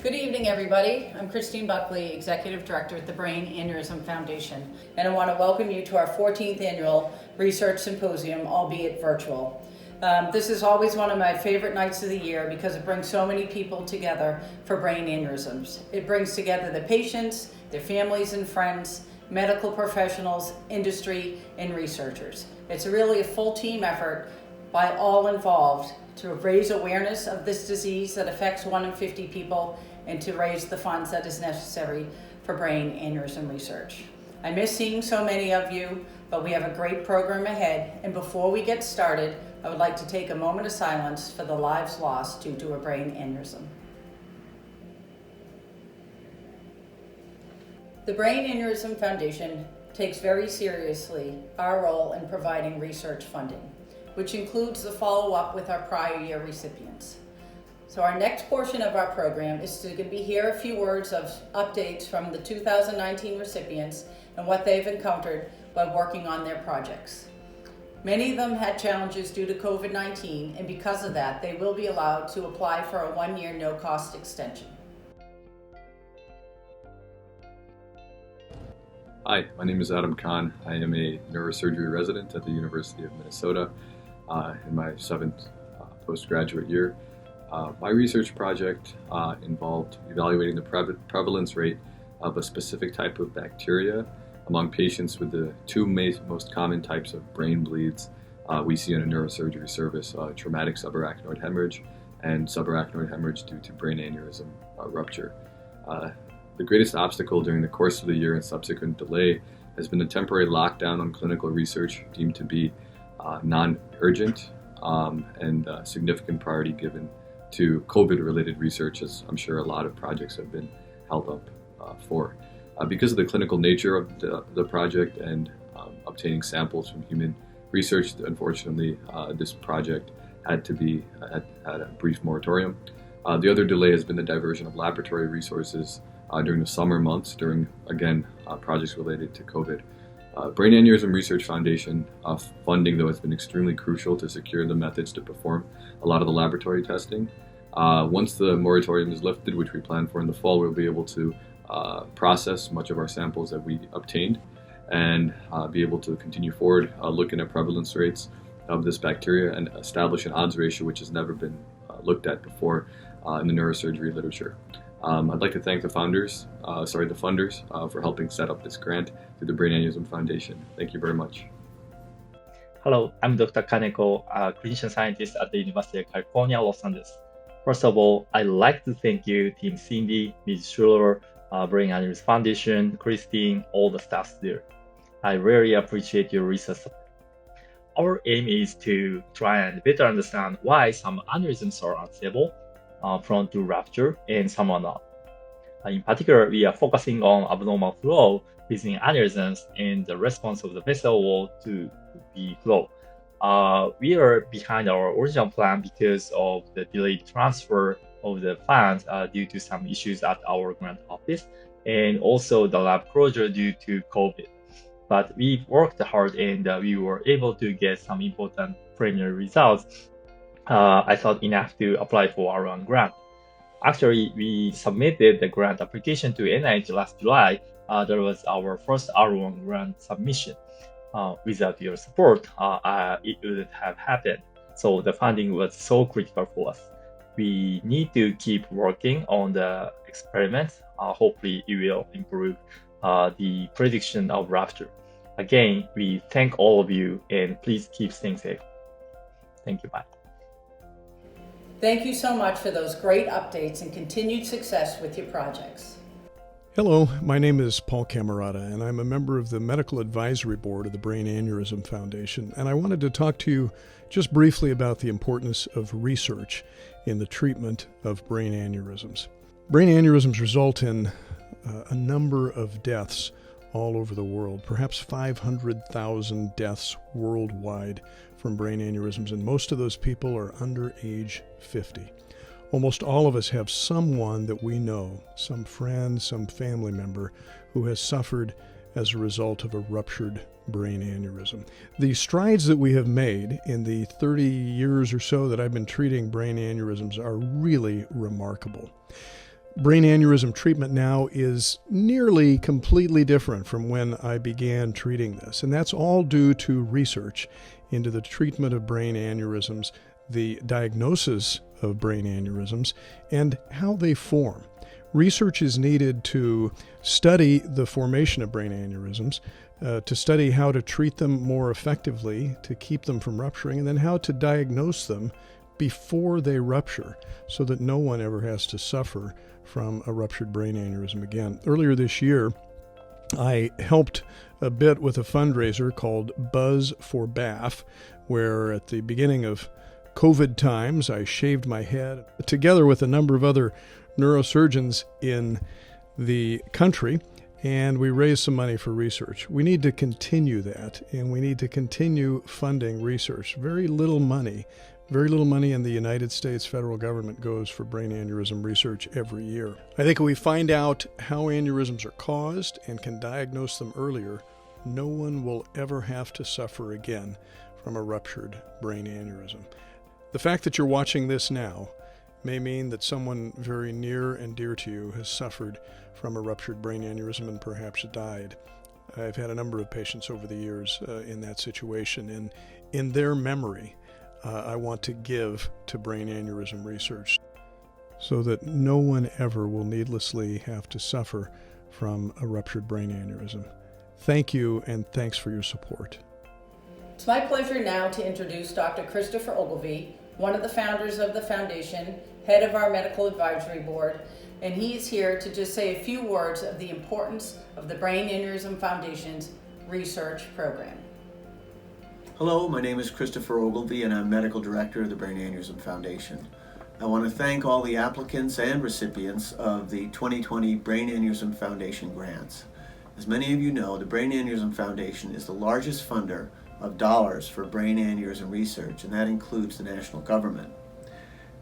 Good evening, everybody. I'm Christine Buckley, Executive Director at the Brain Aneurysm Foundation, and I want to welcome you to our 14th annual Research Symposium, albeit virtual. This is always one of my favorite nights of the year because it brings so many people together for brain aneurysms. It brings together the patients, their families and friends, medical professionals, industry, and researchers. It's really a full team effort by all involved to raise awareness of this disease that affects 1 in 50 people and to raise the funds that is necessary for brain aneurysm research. I miss seeing so many of you, but we have a great program ahead, and before we get started, I would like to take a moment of silence for the lives lost due to a brain aneurysm. The Brain Aneurysm Foundation takes very seriously our role in providing research funding, which includes the follow-up with our prior year recipients. So our next portion of our program is to hear a few words of updates from the 2019 recipients and what they've encountered while working on their projects. Many of them had challenges due to COVID-19, and because of that, they will be allowed to apply for a 1-year no-cost extension. Hi, my name is Adam Khan. I am a neurosurgery resident at the University of Minnesota in my 7th postgraduate year. My research project involved evaluating the prevalence rate of a specific type of bacteria among patients with the two most common types of brain bleeds we see in a neurosurgery service, traumatic subarachnoid hemorrhage and subarachnoid hemorrhage due to brain aneurysm rupture. The greatest obstacle during the course of the year and subsequent delay has been a temporary lockdown on clinical research deemed to be non-urgent and significant priority given to COVID-related research, as I'm sure a lot of projects have been held up for. Because of the clinical nature of the project and obtaining samples from human research, unfortunately, this project had a brief moratorium. The other delay has been the diversion of laboratory resources during the summer months, during, again, projects related to COVID. Brain Aneurysm Research Foundation funding, though, has been extremely crucial to secure the methods to perform a lot of the laboratory testing. Once the moratorium is lifted, which we plan for in the fall, we'll be able to process much of our samples that we obtained and be able to continue forward looking at prevalence rates of this bacteria and establish an odds ratio which has never been looked at before in the neurosurgery literature. I'd like to thank the funders for helping set up this grant through the Brain Aneurysm Foundation. Thank you very much. Hello, I'm Dr. Kaneko, a clinician scientist at the University of California, Los Angeles. First of all, I'd like to thank you, TeamCindy, Ms. Schuler, Brain Aneurysm Foundation, Christine, all the staff there. I really appreciate your research support. Our aim is to try and better understand why some aneurysms are unstable, prone to rupture, and some are not. In particular, we are focusing on abnormal flow within aneurysms and the response of the vessel wall to the flow. We are behind our original plan because of the delayed transfer of the funds due to some issues at our grant office and also the lab closure due to COVID. But we worked hard and we were able to get some important preliminary results. I thought enough to apply for our own grant. Actually, we submitted the grant application to NIH last July. That was our first R1 grant submission. Without your support, it wouldn't have happened. So the funding was so critical for us. We need to keep working on the experiments. Hopefully, it will improve the prediction of rupture. Again, we thank all of you and please keep staying safe. Thank you. Bye. Thank you so much for those great updates and continued success with your projects. Hello, my name is Paul Camerata, and I'm a member of the Medical Advisory Board of the Brain Aneurysm Foundation, and I wanted to talk to you just briefly about the importance of research in the treatment of brain aneurysms. Brain aneurysms result in a number of deaths all over the world, perhaps 500,000 deaths worldwide from brain aneurysms, and most of those people are under age 50. Almost all of us have someone that we know, some friend, some family member, who has suffered as a result of a ruptured brain aneurysm. The strides that we have made in the 30 years or so that I've been treating brain aneurysms are really remarkable. brain aneurysm treatment now is nearly completely different from when I began treating this. And that's all due to research into the treatment of brain aneurysms, the diagnosis of brain aneurysms, and how they form. Research is needed to study the formation of brain aneurysms, to study how to treat them more effectively, to keep them from rupturing, and then how to diagnose them before they rupture so that no one ever has to suffer from a ruptured brain aneurysm again. Earlier this year, I helped a bit with a fundraiser called Buzz for BAF, where at the beginning of COVID times, I shaved my head together with a number of other neurosurgeons in the country, and we raised some money for research. We need to continue that, and we need to continue funding research. Very little money in the United States federal government goes for brain aneurysm research every year. I think if we find out how aneurysms are caused and can diagnose them earlier, no one will ever have to suffer again from a ruptured brain aneurysm. The fact that you're watching this now may mean that someone very near and dear to you has suffered from a ruptured brain aneurysm and perhaps died. I've had a number of patients over the years in that situation, and in their memory, I want to give to brain aneurysm research so that no one ever will needlessly have to suffer from a ruptured brain aneurysm. Thank you, and thanks for your support. It's my pleasure now to introduce Dr. Christopher Ogilvie, one of the founders of the foundation, head of our medical advisory board, and he's here to just say a few words of the importance of the Brain Aneurysm Foundation's research program. Hello, my name is Christopher Ogilvie and I'm Medical Director of the Brain Aneurysm Foundation. I want to thank all the applicants and recipients of the 2020 Brain Aneurysm Foundation grants. As many of you know, the Brain Aneurysm Foundation is the largest funder of dollars for brain aneurysm research, and that includes the national government.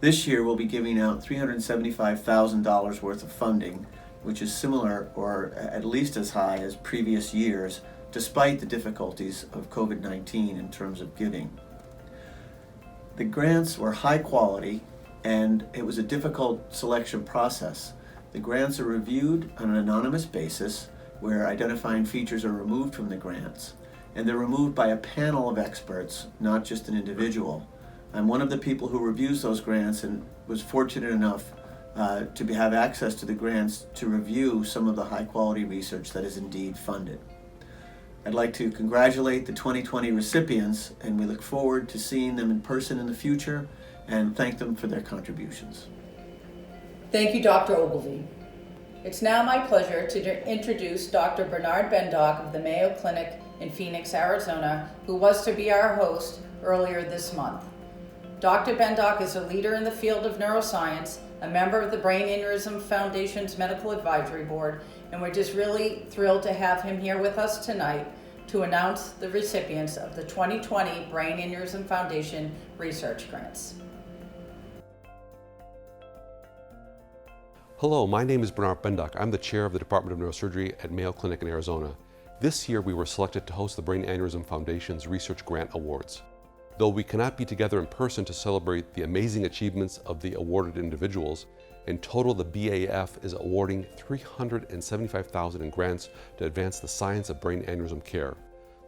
This year we'll be giving out $375,000 worth of funding, which is similar or at least as high as previous years, despite the difficulties of COVID-19 in terms of giving. The grants were high quality and it was a difficult selection process. The grants are reviewed on an anonymous basis where identifying features are removed from the grants, and they're removed by a panel of experts, not just an individual. I'm one of the people who reviews those grants and was fortunate enough to have access to the grants to review some of the high quality research that is indeed funded. I'd like to congratulate the 2020 recipients, and we look forward to seeing them in person in the future and thank them for their contributions. Thank you, Dr. Ogilvie. It's now my pleasure to introduce Dr. Bernard Bendock of the Mayo Clinic in Phoenix, Arizona, who was to be our host earlier this month. Dr. Bendock is a leader in the field of neuroscience, a member of the Brain Aneurysm Foundation's Medical Advisory Board, and we're just really thrilled to have him here with us tonight to announce the recipients of the 2020 Brain Aneurysm Foundation research grants. Hello, my name is Bernard Bendock. I'm the chair of the Department of Neurosurgery at Mayo Clinic in Arizona. This year we were selected to host the Brain Aneurysm Foundation's Research Grant Awards. Though we cannot be together in person to celebrate the amazing achievements of the awarded individuals, in total the BAF is awarding $375,000 in grants to advance the science of brain aneurysm care.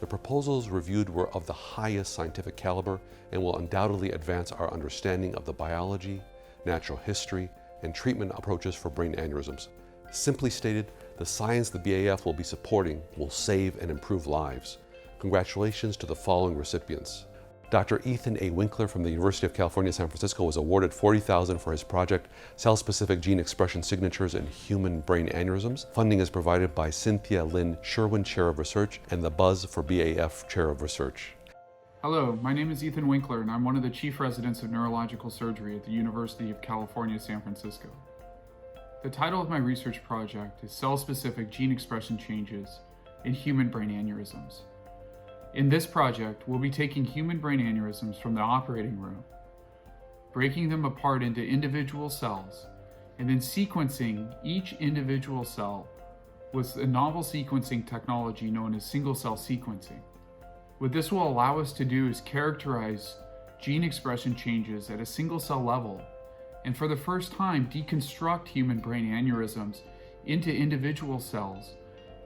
The proposals reviewed were of the highest scientific caliber and will undoubtedly advance our understanding of the biology, natural history, and treatment approaches for brain aneurysms. Simply stated, the science the BAF will be supporting will save and improve lives. Congratulations to the following recipients. Dr. Ethan A. Winkler from the University of California, San Francisco was awarded $40,000 for his project, Cell-Specific Gene Expression Signatures in Human Brain Aneurysms. Funding is provided by Cynthia Lynn Sherwin, Chair of Research, and the Buzz for BAF, Chair of Research. Hello, my name is Ethan Winkler, and I'm one of the chief residents of neurological surgery at the University of California, San Francisco. The title of my research project is Cell-Specific Gene Expression Changes in Human Brain Aneurysms. In this project, we'll be taking human brain aneurysms from the operating room, breaking them apart into individual cells, and then sequencing each individual cell with a novel sequencing technology known as single-cell sequencing. What this will allow us to do is characterize gene expression changes at a single-cell level and for the first time deconstruct human brain aneurysms into individual cells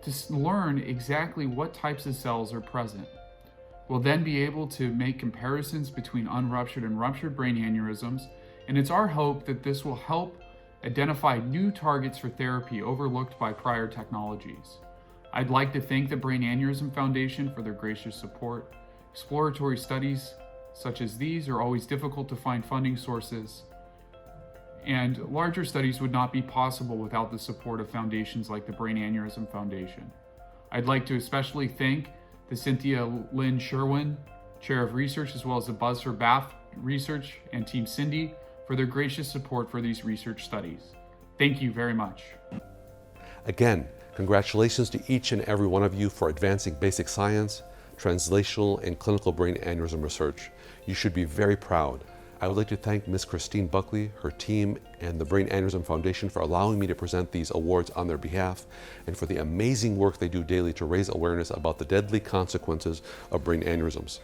to learn exactly what types of cells are present. We'll then be able to make comparisons between unruptured and ruptured brain aneurysms, and it's our hope that this will help identify new targets for therapy overlooked by prior technologies. I'd like to thank the Brain Aneurysm Foundation for their gracious support. Exploratory studies such as these are always difficult to find funding sources, and larger studies would not be possible without the support of foundations like the Brain Aneurysm Foundation. I'd like to especially thank the Cynthia Lynn Sherwin, Chair of Research, as well as the Buzz for Bath Research and TeamCindy for their gracious support for these research studies. Thank you very much. Again, congratulations to each and every one of you for advancing basic science, translational, and clinical brain aneurysm research. You should be very proud. I would like to thank Ms. Christine Buckley, her team, and the Brain Aneurysm Foundation for allowing me to present these awards on their behalf, and for the amazing work they do daily to raise awareness about the deadly consequences of brain aneurysms.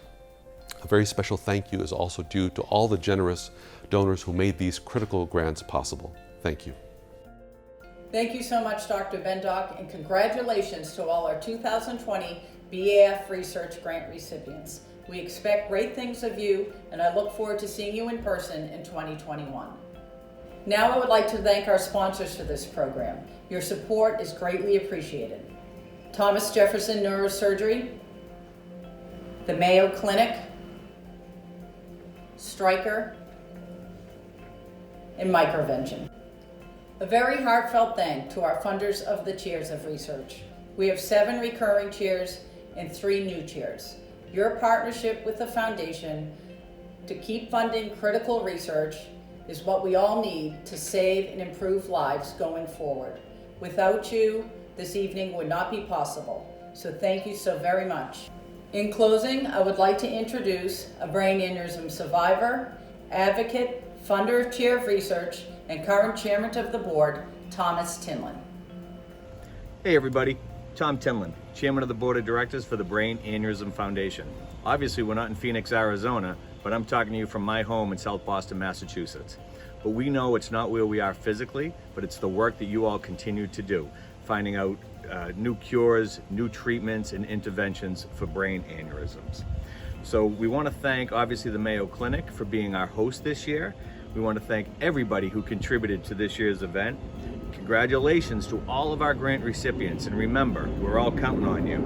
A very special thank you is also due to all the generous donors who made these critical grants possible. Thank you. Thank you so much, Dr. Bendock, and congratulations to all our 2020 BAF Research Grant recipients. We expect great things of you, and I look forward to seeing you in person in 2021. Now I would like to thank our sponsors for this program. Your support is greatly appreciated. Thomas Jefferson Neurosurgery, the Mayo Clinic, Stryker, and Microvention. A very heartfelt thanks to our funders of the Chairs of Research. We have 7 recurring chairs and 3 new chairs. Your partnership with the Foundation to keep funding critical research is what we all need to save and improve lives going forward. Without you, this evening would not be possible. So thank you so very much. In closing, I would like to introduce a brain aneurysm survivor, advocate, funder, chair of research, and current chairman of the board, Thomas Tinlin. Hey everybody, Tom Tinlin, chairman of the board of directors for the Brain Aneurysm Foundation. Obviously we're not in Phoenix, Arizona, but I'm talking to you from my home in South Boston, Massachusetts. But we know it's not where we are physically, but it's the work that you all continue to do, finding out new cures, new treatments, and interventions for brain aneurysms. So we want to thank, obviously, the Mayo Clinic for being our host this year. We want to thank everybody who contributed to this year's event. Congratulations to all of our grant recipients, and remember, we're all counting on you.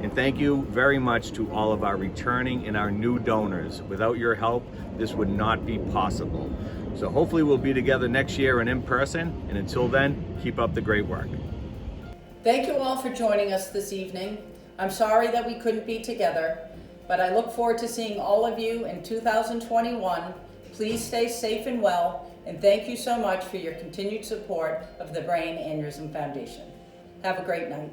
And thank you very much to all of our returning and our new donors. Without your help, this would not be possible. So hopefully we'll be together next year and in person, and until then, keep up the great work. Thank you all for joining us this evening. I'm sorry that we couldn't be together, but I look forward to seeing all of you in 2021. Please stay safe and well, and thank you so much for your continued support of the Brain Aneurysm Foundation. Have a great night.